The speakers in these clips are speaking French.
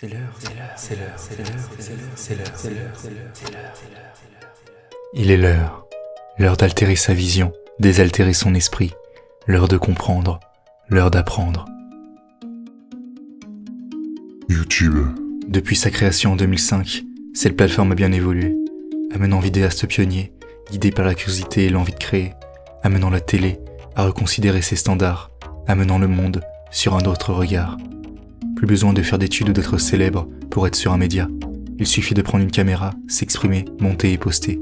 C'est l'heure, c'est l'heure, c'est l'heure, c'est l'heure, c'est l'heure, c'est l'heure, c'est l'heure, c'est l'heure, c'est l'heure. Il est l'heure d'altérer sa vision, désaltérer son esprit, l'heure de comprendre, l'heure d'apprendre. YouTube. Depuis sa création en 2005, cette plateforme a bien évolué, amenant vidéastes pionniers, guidés par la curiosité et l'envie de créer, amenant la télé à reconsidérer ses standards, amenant le monde sur un autre regard. Plus besoin de faire d'études ou d'être célèbre pour être sur un média. Il suffit de prendre une caméra, s'exprimer, monter et poster.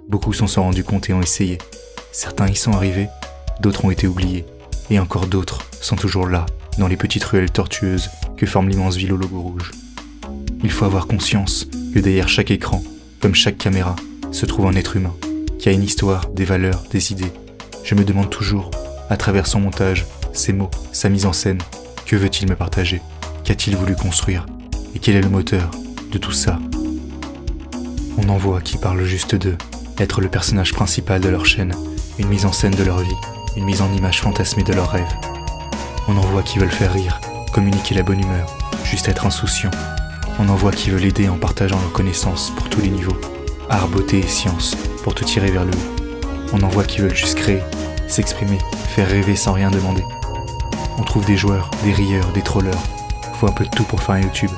Beaucoup s'en sont rendus compte et ont essayé. Certains y sont arrivés, d'autres ont été oubliés. Et encore d'autres sont toujours là, dans les petites ruelles tortueuses que forme l'immense ville au logo rouge. Il faut avoir conscience que derrière chaque écran, comme chaque caméra, se trouve un être humain, qui a une histoire, des valeurs, des idées. Je me demande toujours, à travers son montage, ses mots, sa mise en scène, que veut-il me partager ? Qu'a-t-il voulu construire ? Et quel est le moteur de tout ça ? On en voit qui parlent juste d'eux, être le personnage principal de leur chaîne, une mise en scène de leur vie, une mise en image fantasmée de leurs rêves. On en voit qui veulent faire rire, communiquer la bonne humeur, juste être insouciant. On en voit qui veulent aider en partageant leurs connaissances pour tous les niveaux, art, beauté et science, pour te tirer vers le haut. On en voit qui veulent juste créer, s'exprimer, faire rêver sans rien demander. On trouve des joueurs, des rieurs, des trollers. Faut un peu de tout pour faire un YouTube.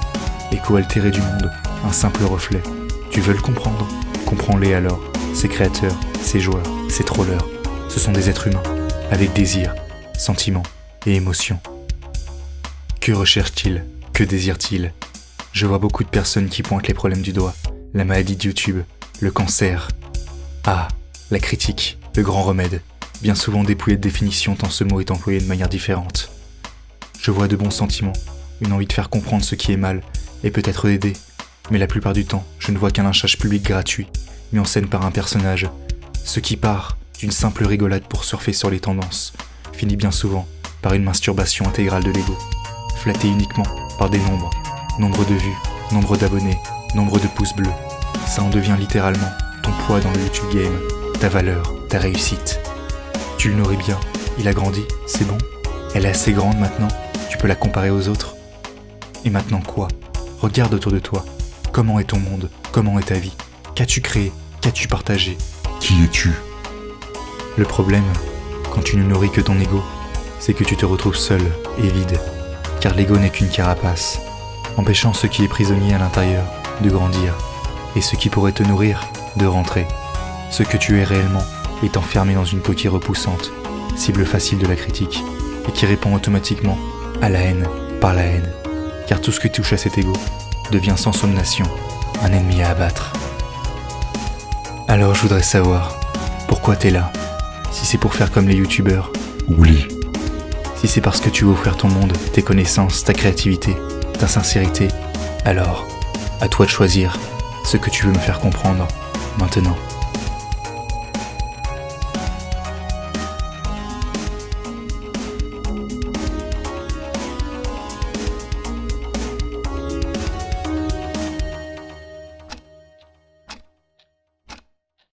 Écho altéré du monde, un simple reflet. Tu veux le comprendre ? Comprends-les alors. Ces créateurs, ces joueurs, ces trollers, ce sont des êtres humains, avec désir, sentiments et émotions. Que recherchent-ils ? Que désirent-ils ? Je vois beaucoup de personnes qui pointent les problèmes du doigt. La maladie de YouTube, le cancer. Ah, la critique, le grand remède. Bien souvent dépouillé de définition tant ce mot est employé de manière différente. Je vois de bons sentiments, une envie de faire comprendre ce qui est mal, et peut-être d'aider. Mais la plupart du temps, je ne vois qu'un lynchage public gratuit, mis en scène par un personnage. Ce qui part d'une simple rigolade pour surfer sur les tendances, finit bien souvent par une masturbation intégrale de l'ego, flatté uniquement par des nombres. Nombre de vues, nombre d'abonnés, nombre de pouces bleus. Ça en devient littéralement ton poids dans le YouTube game, ta valeur, ta réussite. Tu le nourris bien, il a grandi, c'est bon. Elle est assez grande maintenant, tu peux la comparer aux autres. Et maintenant quoi ? Regarde autour de toi. Comment est ton monde ? Comment est ta vie ? Qu'as-tu créé ? Qu'as-tu partagé ? Qui es-tu ? Le problème, quand tu ne nourris que ton ego, c'est que tu te retrouves seul et vide. Car l'ego n'est qu'une carapace, empêchant ce qui est prisonnier à l'intérieur de grandir, et ce qui pourrait te nourrir de rentrer. Ce que tu es réellement est enfermé dans une coquille repoussante, cible facile de la critique, et qui répond automatiquement à la haine par la haine. Car tout ce qui touche à cet ego devient sans somnation un ennemi à abattre. Alors je voudrais savoir, pourquoi t'es là ? Si c'est pour faire comme les youtubeurs, Oublie. si c'est parce que tu veux offrir ton monde, tes connaissances, ta créativité, ta sincérité, alors, à toi de choisir ce que tu veux me faire comprendre maintenant.